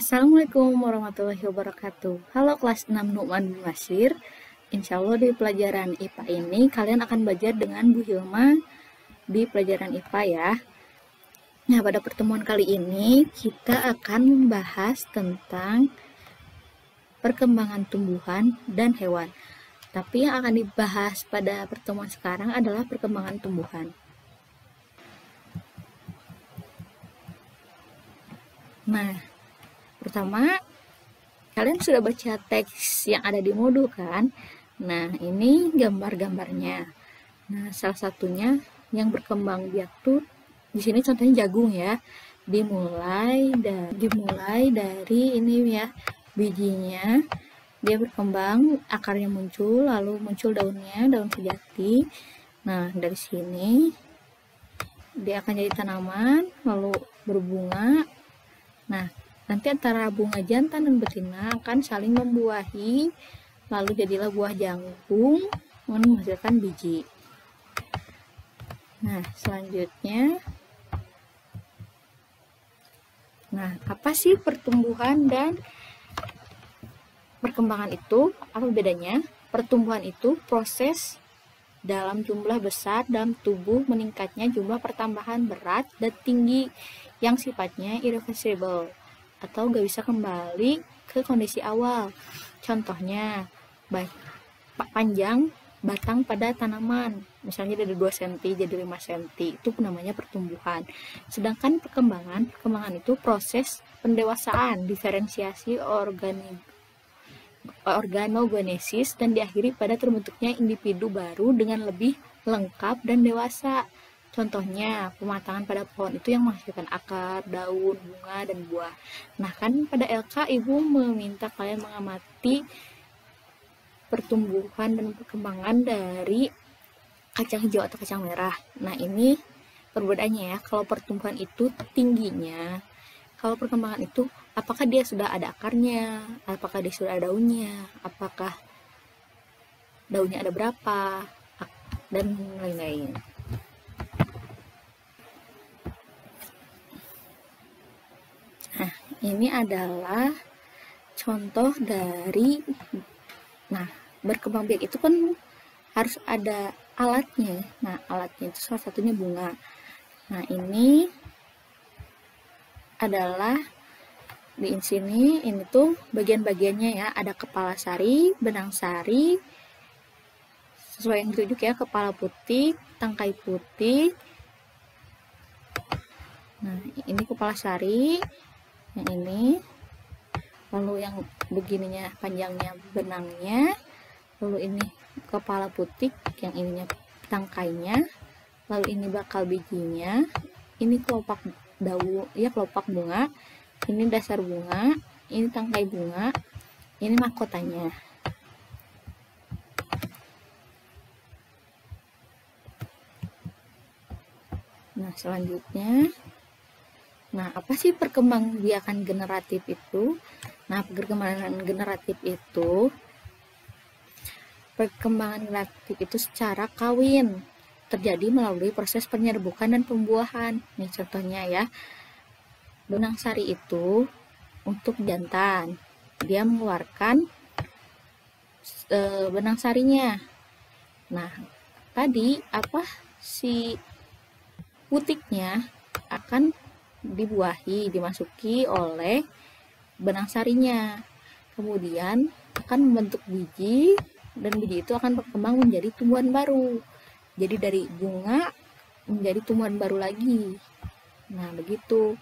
Assalamualaikum warahmatullahi wabarakatuh. Halo kelas 6 Nu'man bin Bashir. Insya Allah di pelajaran IPA ini kalian akan belajar dengan Bu Hilma di pelajaran IPA ya. Nah, pada pertemuan kali ini kita akan membahas tentang perkembangan tumbuhan dan hewan. Tapi yang akan dibahas pada pertemuan sekarang adalah perkembangan tumbuhan. Nah, pertama, kalian sudah baca teks yang ada di modul kan? Nah, ini gambar-gambarnya. Nah, salah satunya yang berkembang biak tuh di sini contohnya jagung ya. Dimulai dari ini ya, bijinya. Dia berkembang, akarnya muncul, lalu muncul daunnya, daun sejati. Nah, dari sini dia akan jadi tanaman, lalu berbunga. Nah, nanti antara bunga jantan dan betina akan saling membuahi, lalu jadilah buah jagung menghasilkan biji. Nah, selanjutnya, apa sih pertumbuhan dan perkembangan itu? Apa bedanya? Pertumbuhan itu proses dalam jumlah besar dalam tubuh meningkatnya jumlah pertambahan berat dan tinggi yang sifatnya irreversible atau gak bisa kembali ke kondisi awal. Contohnya, panjang batang pada tanaman, misalnya dari 2 cm jadi 5 cm, itu namanya pertumbuhan. Sedangkan perkembangan itu proses pendewasaan, diferensiasi organogenesis dan diakhiri pada terbentuknya individu baru dengan lebih lengkap dan dewasa. Contohnya, pematangan pada pohon itu yang menghasilkan akar, daun, bunga, dan buah. Nah, kan pada LK Ibu meminta kalian mengamati pertumbuhan dan perkembangan dari kacang hijau atau kacang merah. Nah, ini perbedaannya ya. Kalau pertumbuhan itu tingginya, kalau perkembangan itu apakah dia sudah ada akarnya, apakah dia sudah ada daunnya, apakah daunnya ada berapa, dan lain-lain. Nah, ini adalah contoh dari, berkembang biak itu kan harus ada alatnya. Nah, alatnya itu salah satunya bunga. Nah, ini adalah di sini, ini tuh bagian-bagiannya ya, ada kepala sari, benang sari, sesuai yang ditunjuk ya, kepala putih, tangkai putih. Nah, ini kepala sari, yang ini, lalu yang begininya panjangnya benangnya, lalu ini kepala putih, yang ininya tangkainya, lalu ini bakal bijinya, ini kelopak daun ya, kelopak bunga, ini dasar bunga, ini tangkai bunga, ini mahkotanya. Nah, selanjutnya, apa sih perkembangbiakan generatif itu? Nah, perkembangan generatif itu secara kawin terjadi melalui proses penyerbukan dan pembuahan. Nih contohnya ya, benang sari itu untuk jantan, dia mengeluarkan benang sarinya. Nah, tadi si putiknya akan dimasuki oleh benang sarinya, kemudian akan membentuk biji, dan biji itu akan berkembang menjadi tumbuhan baru. Jadi dari bunga menjadi tumbuhan baru lagi. Nah, begitu.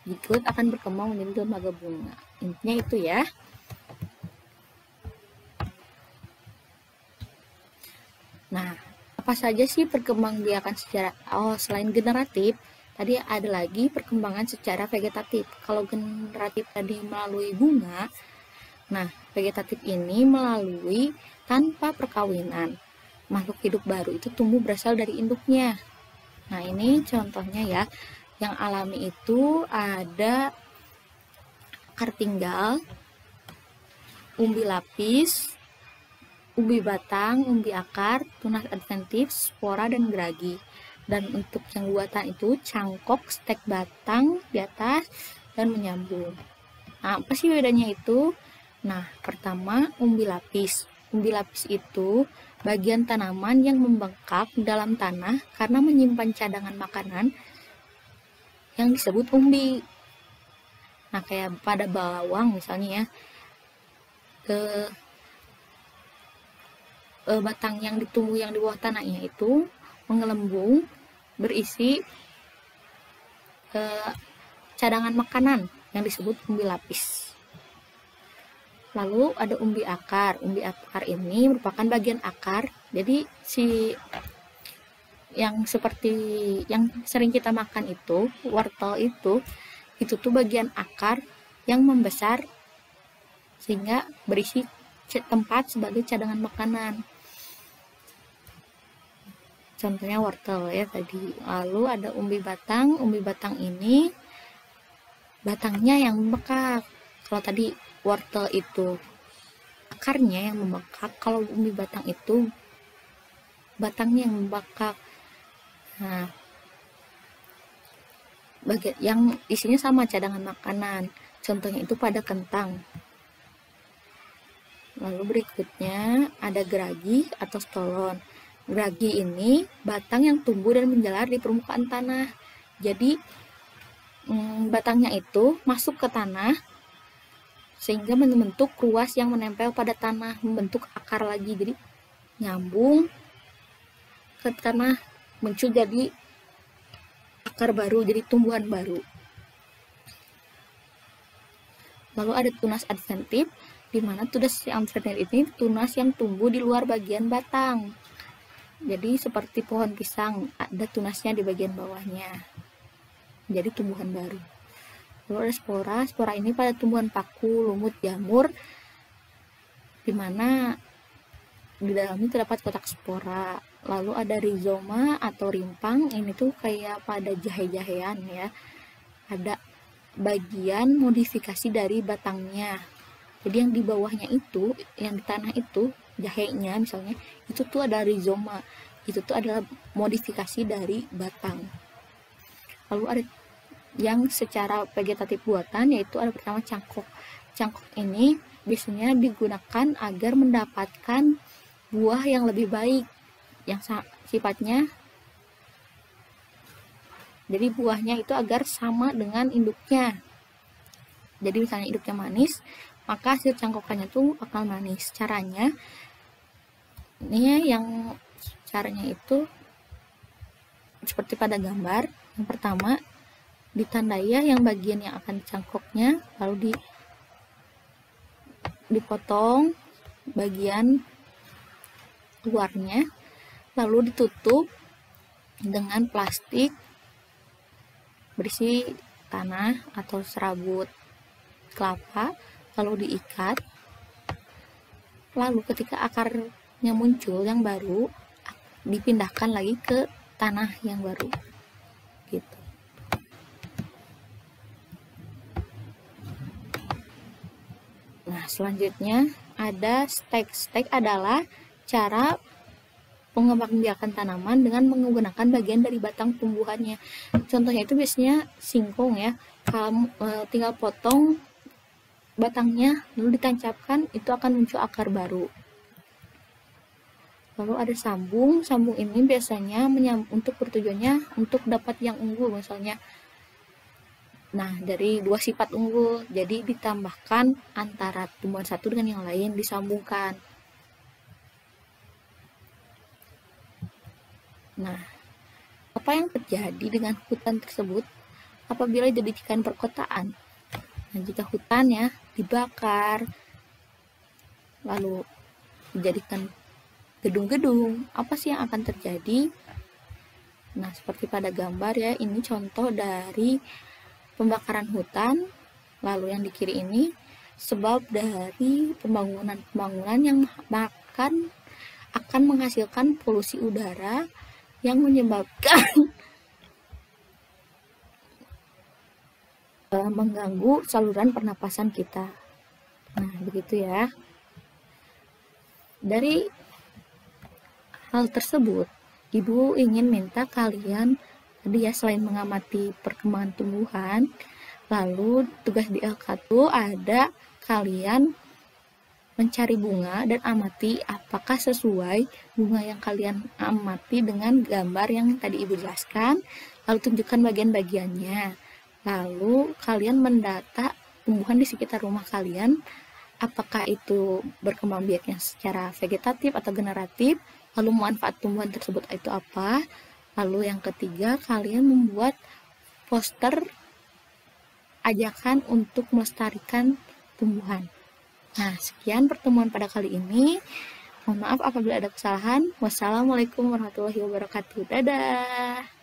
Zigot akan berkembang menjadi lembaga bunga. Intinya itu ya. Nah, apa saja sih perkembangbiakan secara selain generatif, tadi ada lagi perkembangan secara vegetatif. Kalau generatif tadi melalui bunga, nah vegetatif ini melalui tanpa perkawinan. Makhluk hidup baru itu tumbuh berasal dari induknya. Nah, ini contohnya ya. Yang alami itu ada akar tinggal, umbi lapis, umbi batang, umbi akar, tunas adventif, spora, dan geragi. Dan untuk yang buatan itu cangkok, stek batang di atas, dan menyambung. Nah, apa sih bedanya itu? Nah, pertama, umbi lapis. Umbi lapis itu bagian tanaman yang membengkak dalam tanah karena menyimpan cadangan makanan yang disebut umbi. Nah, kayak pada bawang misalnya ya, batang yang ditumbuh yang di bawah tanahnya itu menggelembung berisi cadangan makanan yang disebut umbi lapis. Lalu ada umbi akar. Umbi akar ini merupakan bagian akar. Jadi yang seperti yang sering kita makan itu, wortel itu tuh bagian akar yang membesar sehingga berisi tempat sebagai cadangan makanan. Contohnya wortel ya tadi. Lalu ada umbi batang. Umbi batang ini batangnya yang membengkak. Kalau tadi wortel itu akarnya yang membengkak, kalau umbi batang itu batangnya yang membengkak. Nah, bagian yang isinya sama cadangan makanan. Contohnya itu pada kentang. Lalu berikutnya ada geragi atau stolon. Geragi ini batang yang tumbuh dan menjalar di permukaan tanah. Jadi batangnya itu masuk ke tanah sehingga membentuk ruas yang menempel pada tanah, membentuk akar lagi. Jadi nyambung ke tanah, muncul jadi akar baru, jadi tumbuhan baru. Lalu ada tunas adventif, di mana tunas adventif ini tunas yang tumbuh di luar bagian batang. Jadi seperti pohon pisang, ada tunasnya di bagian bawahnya. Jadi tumbuhan baru. Lalu ada spora. Spora ini pada tumbuhan paku, lumut, jamur, di mana di dalamnya terdapat kotak spora. Lalu ada rizoma atau rimpang. Ini tuh kayak pada jahe-jahean ya. Ada bagian modifikasi dari batangnya. Jadi yang di bawahnya itu, yang di tanah itu, jahenya misalnya, itu tuh ada rizoma. Itu tuh adalah modifikasi dari batang. Lalu ada yang secara vegetatif buatan, yaitu ada pertama cangkok. Cangkok ini biasanya digunakan agar mendapatkan buah yang lebih baik, yang sifatnya, jadi buahnya itu agar sama dengan induknya. Jadi misalnya induknya manis, maka hasil cangkokannya tuh akan manis. Caranya itu seperti pada gambar. Yang pertama ditandai ya yang bagian yang akan dicangkoknya, lalu dipotong bagian luarnya, lalu ditutup dengan plastik berisi tanah atau serabut kelapa, lalu diikat. Lalu ketika akarnya muncul yang baru, dipindahkan lagi ke tanah yang baru gitu. Nah, selanjutnya ada stek. Stek adalah cara pengembangbiakan tanaman dengan menggunakan bagian dari batang tumbuhannya. Contohnya itu biasanya singkong ya. Kalau tinggal potong batangnya lalu ditancapkan, itu akan muncul akar baru. Lalu ada sambung. Sambung ini biasanya untuk bertujuannya untuk dapat yang unggul misalnya. Nah, dari dua sifat unggul, jadi ditambahkan antara tumbuhan satu dengan yang lain, disambungkan. Nah, apa yang terjadi dengan hutan tersebut apabila dijadikan perkotaan? Nah, jika hutan ya dibakar, lalu dijadikan gedung-gedung, apa sih yang akan terjadi? Nah, seperti pada gambar ya, ini contoh dari pembakaran hutan. Lalu yang di kiri ini sebab dari pembangunan yang akan menghasilkan polusi udara yang menyebabkan mengganggu saluran pernapasan kita. Nah, begitu ya. Dari hal tersebut, Ibu ingin minta kalian tadi ya, selain mengamati perkembangan tumbuhan, Lalu tugas di LK2 ada kalian mencari bunga dan amati apakah sesuai bunga yang kalian amati dengan gambar yang tadi Ibu jelaskan. Lalu tunjukkan bagian-bagiannya. Lalu kalian mendata tumbuhan di sekitar rumah kalian, apakah itu berkembang biaknya secara vegetatif atau generatif, lalu manfaat tumbuhan tersebut itu apa. Lalu yang ketiga, kalian membuat poster ajakan untuk melestarikan tumbuhan. Nah, sekian pertemuan pada kali ini. Mohon maaf apabila ada kesalahan. Wassalamualaikum warahmatullahi wabarakatuh. Dadah.